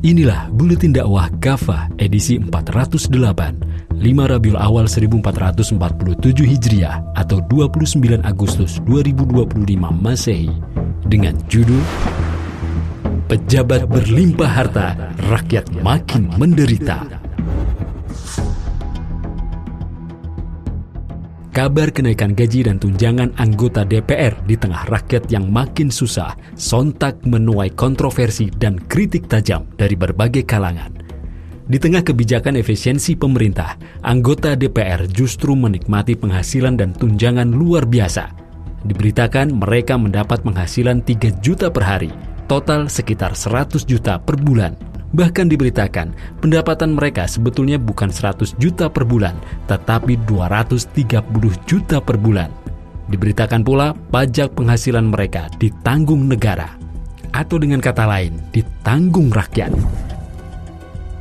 Inilah Buletin Dakwah Kafah edisi 408, 5 Rabiul Awal 1447 Hijriah atau 29 Agustus 2025 Masehi dengan judul Pejabat berlimpah harta, rakyat makin menderita. Kabar kenaikan gaji dan tunjangan anggota DPR di tengah rakyat yang makin susah sontak menuai kontroversi dan kritik tajam dari berbagai kalangan. Di tengah kebijakan efisiensi pemerintah, anggota DPR justru menikmati penghasilan dan tunjangan luar biasa. Diberitakan mereka mendapat penghasilan 3 juta per hari, total sekitar 100 juta per bulan. Bahkan diberitakan, pendapatan mereka sebetulnya bukan 100 juta per bulan, tetapi 230 juta per bulan. Diberitakan pula, pajak penghasilan mereka ditanggung negara. Atau dengan kata lain, ditanggung rakyat.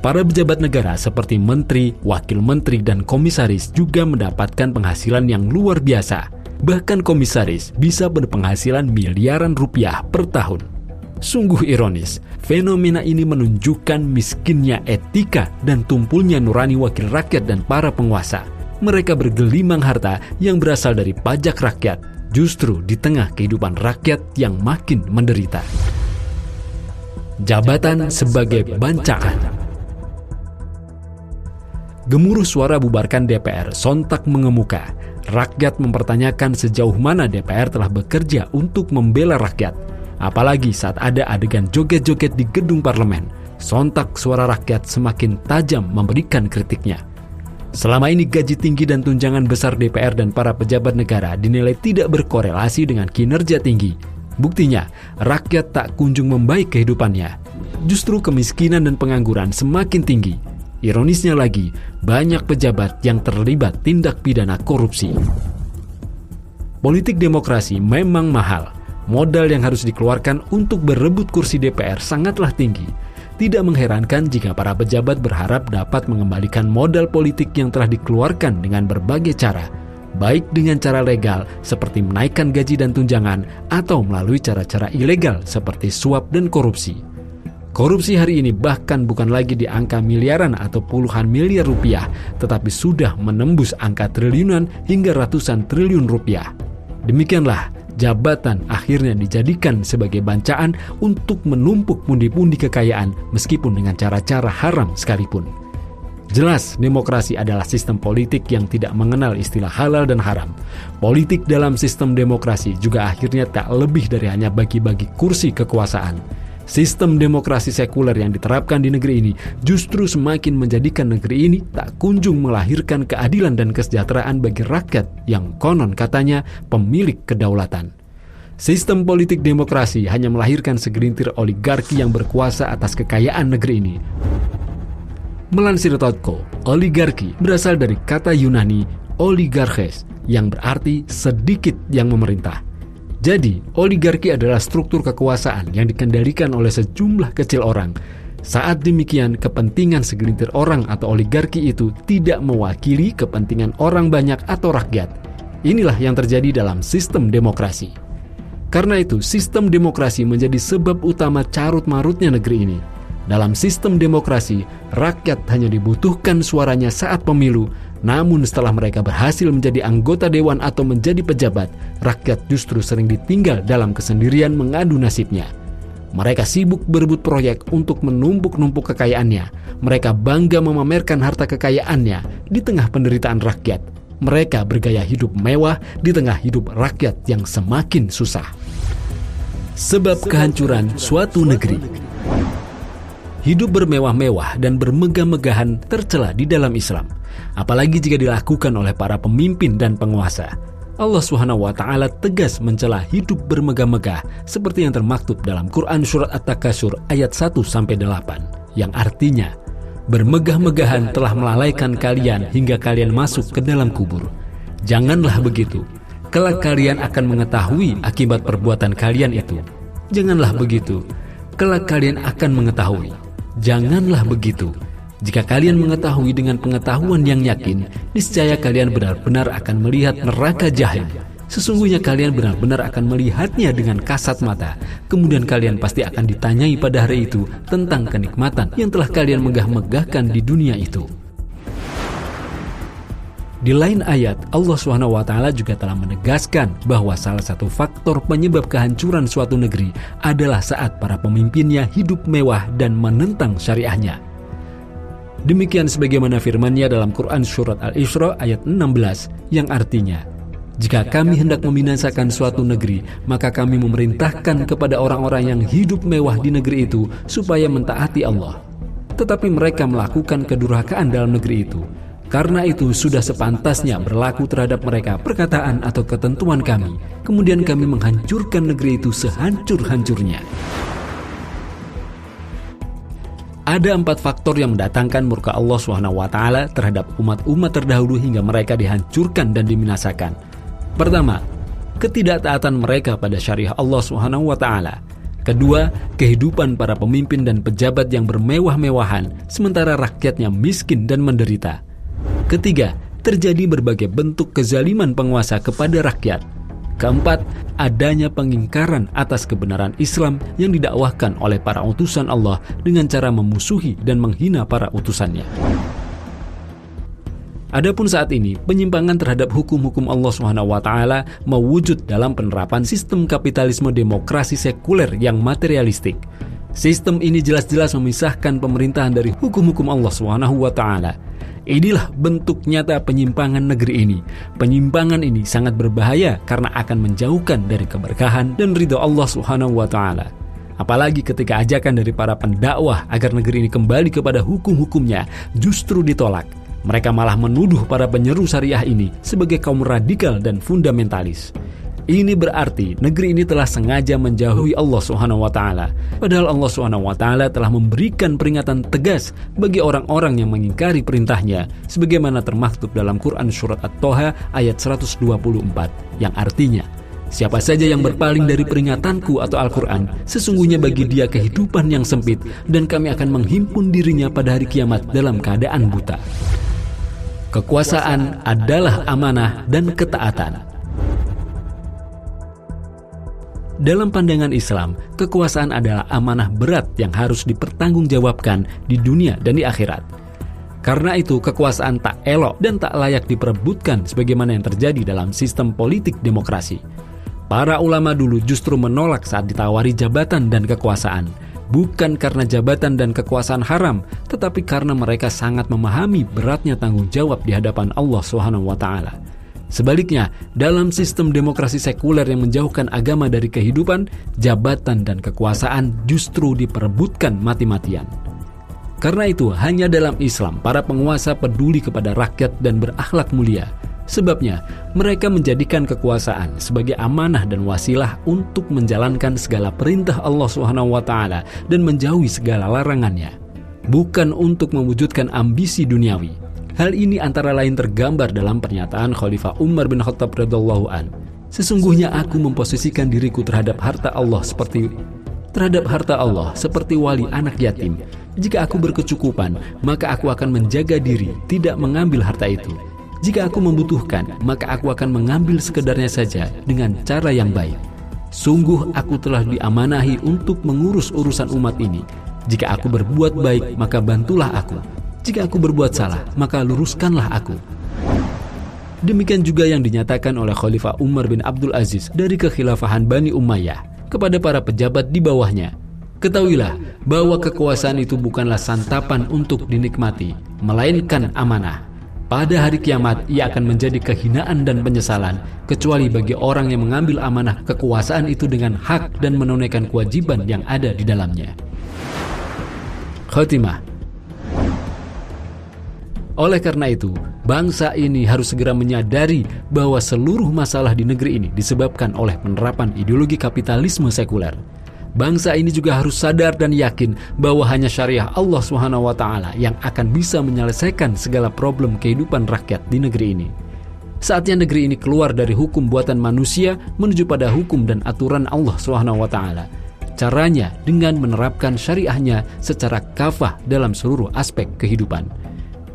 Para pejabat negara seperti menteri, wakil menteri, dan komisaris juga mendapatkan penghasilan yang luar biasa. Bahkan komisaris bisa berpenghasilan miliaran rupiah per tahun. Sungguh ironis, fenomena ini menunjukkan miskinnya etika dan tumpulnya nurani wakil rakyat dan para penguasa. Mereka bergelimang harta yang berasal dari pajak rakyat, justru di tengah kehidupan rakyat yang makin menderita. Jabatan sebagai bancaan. Gemuruh suara bubarkan DPR sontak mengemuka. Rakyat mempertanyakan sejauh mana DPR telah bekerja untuk membela rakyat. Apalagi saat ada adegan joget-joget di gedung parlemen, sontak suara rakyat semakin tajam memberikan kritiknya. Selama ini gaji tinggi dan tunjangan besar DPR dan para pejabat negara dinilai tidak berkorelasi dengan kinerja tinggi. Buktinya, rakyat tak kunjung membaik kehidupannya. Justru kemiskinan dan pengangguran semakin tinggi. Ironisnya lagi, banyak pejabat yang terlibat tindak pidana korupsi. Politik demokrasi memang mahal. Modal yang harus dikeluarkan untuk berebut kursi DPR sangatlah tinggi. Tidak mengherankan jika para pejabat berharap dapat mengembalikan modal politik yang telah dikeluarkan dengan berbagai cara, baik dengan cara legal seperti menaikkan gaji dan tunjangan atau melalui cara-cara ilegal seperti suap dan korupsi. Korupsi hari ini bahkan bukan lagi di angka miliaran atau puluhan miliar rupiah, tetapi sudah menembus angka triliunan hingga ratusan triliun rupiah. Demikianlah, jabatan akhirnya dijadikan sebagai bancaan untuk menumpuk pundi-pundi kekayaan meskipun dengan cara-cara haram sekalipun. Jelas, demokrasi adalah sistem politik yang tidak mengenal istilah halal dan haram. Politik dalam sistem demokrasi juga akhirnya tak lebih dari hanya bagi-bagi kursi kekuasaan. Sistem demokrasi sekuler yang diterapkan di negeri ini justru semakin menjadikan negeri ini tak kunjung melahirkan keadilan dan kesejahteraan bagi rakyat yang konon katanya pemilik kedaulatan. Sistem politik demokrasi hanya melahirkan segelintir oligarki yang berkuasa atas kekayaan negeri ini. Melansir Totko, oligarki berasal dari kata Yunani oligarches yang berarti sedikit yang memerintah. Jadi, oligarki adalah struktur kekuasaan yang dikendalikan oleh sejumlah kecil orang. Saat demikian, kepentingan segelintir orang atau oligarki itu tidak mewakili kepentingan orang banyak atau rakyat. Inilah yang terjadi dalam sistem demokrasi. Karena itu, sistem demokrasi menjadi sebab utama carut-marutnya negeri ini. Dalam sistem demokrasi, rakyat hanya dibutuhkan suaranya saat pemilu. Namun setelah mereka berhasil menjadi anggota dewan atau menjadi pejabat, rakyat justru sering ditinggal dalam kesendirian mengadu nasibnya. Mereka sibuk berebut proyek untuk menumpuk-numpuk kekayaannya. Mereka bangga memamerkan harta kekayaannya di tengah penderitaan rakyat. Mereka bergaya hidup mewah di tengah hidup rakyat yang semakin susah. Sebab kehancuran suatu negeri. Hidup bermewah-mewah dan bermegah-megahan tercela di dalam Islam, apalagi jika dilakukan oleh para pemimpin dan penguasa. Allah SWT tegas mencela hidup bermegah-megah seperti yang termaktub dalam Quran Surat At-Takasur ayat 1-8, yang artinya, bermegah-megahan telah melalaikan kalian hingga kalian masuk ke dalam kubur. Janganlah begitu, kelak kalian akan mengetahui akibat perbuatan kalian itu. Janganlah begitu, kelak kalian akan mengetahui. Janganlah begitu. Jika kalian mengetahui dengan pengetahuan yang yakin, niscaya kalian benar-benar akan melihat neraka jahim. Sesungguhnya kalian benar-benar akan melihatnya dengan kasat mata. Kemudian kalian pasti akan ditanyai pada hari itu tentang kenikmatan yang telah kalian megah-megahkan di dunia itu. Di lain ayat, Allah SWT juga telah menegaskan bahwa salah satu faktor penyebab kehancuran suatu negeri adalah saat para pemimpinnya hidup mewah dan menentang syariahnya. Demikian sebagaimana firman-Nya dalam Quran Surat Al-Isra ayat 16 yang artinya, jika kami hendak membinasakan suatu negeri, maka kami memerintahkan kepada orang-orang yang hidup mewah di negeri itu supaya mentaati Allah. Tetapi mereka melakukan kedurhakaan dalam negeri itu. Karena itu sudah sepantasnya berlaku terhadap mereka perkataan atau ketentuan kami. Kemudian kami menghancurkan negeri itu sehancur-hancurnya. Ada 4 faktor yang mendatangkan murka Allah SWT terhadap umat-umat terdahulu hingga mereka dihancurkan dan diminasakan. Pertama, ketidaktaatan mereka pada syariah Allah SWT. Kedua, kehidupan para pemimpin dan pejabat yang bermewah-mewahan sementara rakyatnya miskin dan menderita. Ketiga, terjadi berbagai bentuk kezaliman penguasa kepada rakyat. Keempat, adanya pengingkaran atas kebenaran Islam yang didakwahkan oleh para utusan Allah dengan cara memusuhi dan menghina para utusannya. Adapun saat ini, penyimpangan terhadap hukum-hukum Allah SWT mewujud dalam penerapan sistem kapitalisme demokrasi sekuler yang materialistik. Sistem ini jelas-jelas memisahkan pemerintahan dari hukum-hukum Allah SWT. Inilah bentuk nyata penyimpangan negeri ini. Penyimpangan ini sangat berbahaya karena akan menjauhkan dari keberkahan dan ridha Allah SWT. Apalagi ketika ajakan dari para pendakwah agar negeri ini kembali kepada hukum-hukumnya justru ditolak. Mereka malah menuduh para penyeru syariah ini sebagai kaum radikal dan fundamentalis. Ini berarti negeri ini telah sengaja menjauhi Allah SWT. Padahal Allah SWT telah memberikan peringatan tegas bagi orang-orang yang mengingkari perintahnya, sebagaimana termaktub dalam Quran Surat At-Toha ayat 124, yang artinya, siapa saja yang berpaling dari peringatanku atau Al-Quran, sesungguhnya bagi dia kehidupan yang sempit, dan kami akan menghimpun dirinya pada hari kiamat dalam keadaan buta. Kekuasaan adalah amanah dan ketaatan. Dalam pandangan Islam, kekuasaan adalah amanah berat yang harus dipertanggungjawabkan di dunia dan di akhirat. Karena itu, kekuasaan tak elok dan tak layak diperebutkan sebagaimana yang terjadi dalam sistem politik demokrasi. Para ulama dulu justru menolak saat ditawari jabatan dan kekuasaan. Bukan karena jabatan dan kekuasaan haram, tetapi karena mereka sangat memahami beratnya tanggung jawab di hadapan Allah SWT. Sebaliknya, dalam sistem demokrasi sekuler yang menjauhkan agama dari kehidupan, jabatan dan kekuasaan justru diperebutkan mati-matian. Karena itu, hanya dalam Islam para penguasa peduli kepada rakyat dan berakhlak mulia. Sebabnya, mereka menjadikan kekuasaan sebagai amanah dan wasilah untuk menjalankan segala perintah Allah SWT dan menjauhi segala larangannya. Bukan untuk mewujudkan ambisi duniawi. Hal ini antara lain tergambar dalam pernyataan Khalifah Umar bin Khattab radhiyallahu an. Sesungguhnya aku memposisikan diriku terhadap harta Allah seperti wali anak yatim. Jika aku berkecukupan, maka aku akan menjaga diri tidak mengambil harta itu. Jika aku membutuhkan, maka aku akan mengambil sekedarnya saja dengan cara yang baik. Sungguh aku telah diamanahi untuk mengurus urusan umat ini. Jika aku berbuat baik, maka bantulah aku. Jika aku berbuat salah, maka luruskanlah aku. Demikian juga yang dinyatakan oleh Khalifah Umar bin Abdul Aziz dari kekhilafahan Bani Umayyah kepada para pejabat di bawahnya. Ketahuilah bahwa kekuasaan itu bukanlah santapan untuk dinikmati, melainkan amanah. Pada hari kiamat, ia akan menjadi kehinaan dan penyesalan, kecuali bagi orang yang mengambil amanah kekuasaan itu dengan hak dan menunaikan kewajiban yang ada di dalamnya. Khotimah. Oleh karena itu, bangsa ini harus segera menyadari bahwa seluruh masalah di negeri ini disebabkan oleh penerapan ideologi kapitalisme sekuler. Bangsa ini juga harus sadar dan yakin bahwa hanya syariah Allah SWT yang akan bisa menyelesaikan segala problem kehidupan rakyat di negeri ini. Saatnya negeri ini keluar dari hukum buatan manusia menuju pada hukum dan aturan Allah SWT. Caranya dengan menerapkan syariahnya secara kafah dalam seluruh aspek kehidupan.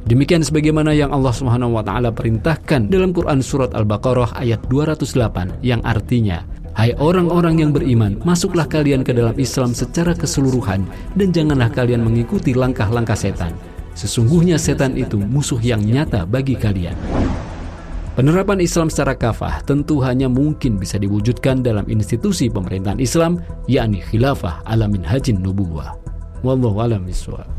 Demikian sebagaimana yang Allah Subhanahu wa taala perintahkan dalam Quran surat Al-Baqarah ayat 208 yang artinya, "Hai orang-orang yang beriman, masuklah kalian ke dalam Islam secara keseluruhan dan janganlah kalian mengikuti langkah-langkah setan. Sesungguhnya setan itu musuh yang nyata bagi kalian." Penerapan Islam secara kafah tentu hanya mungkin bisa diwujudkan dalam institusi pemerintahan Islam, yakni khilafah ala minhajin nubuwah. Wallahu a'lam bishawab.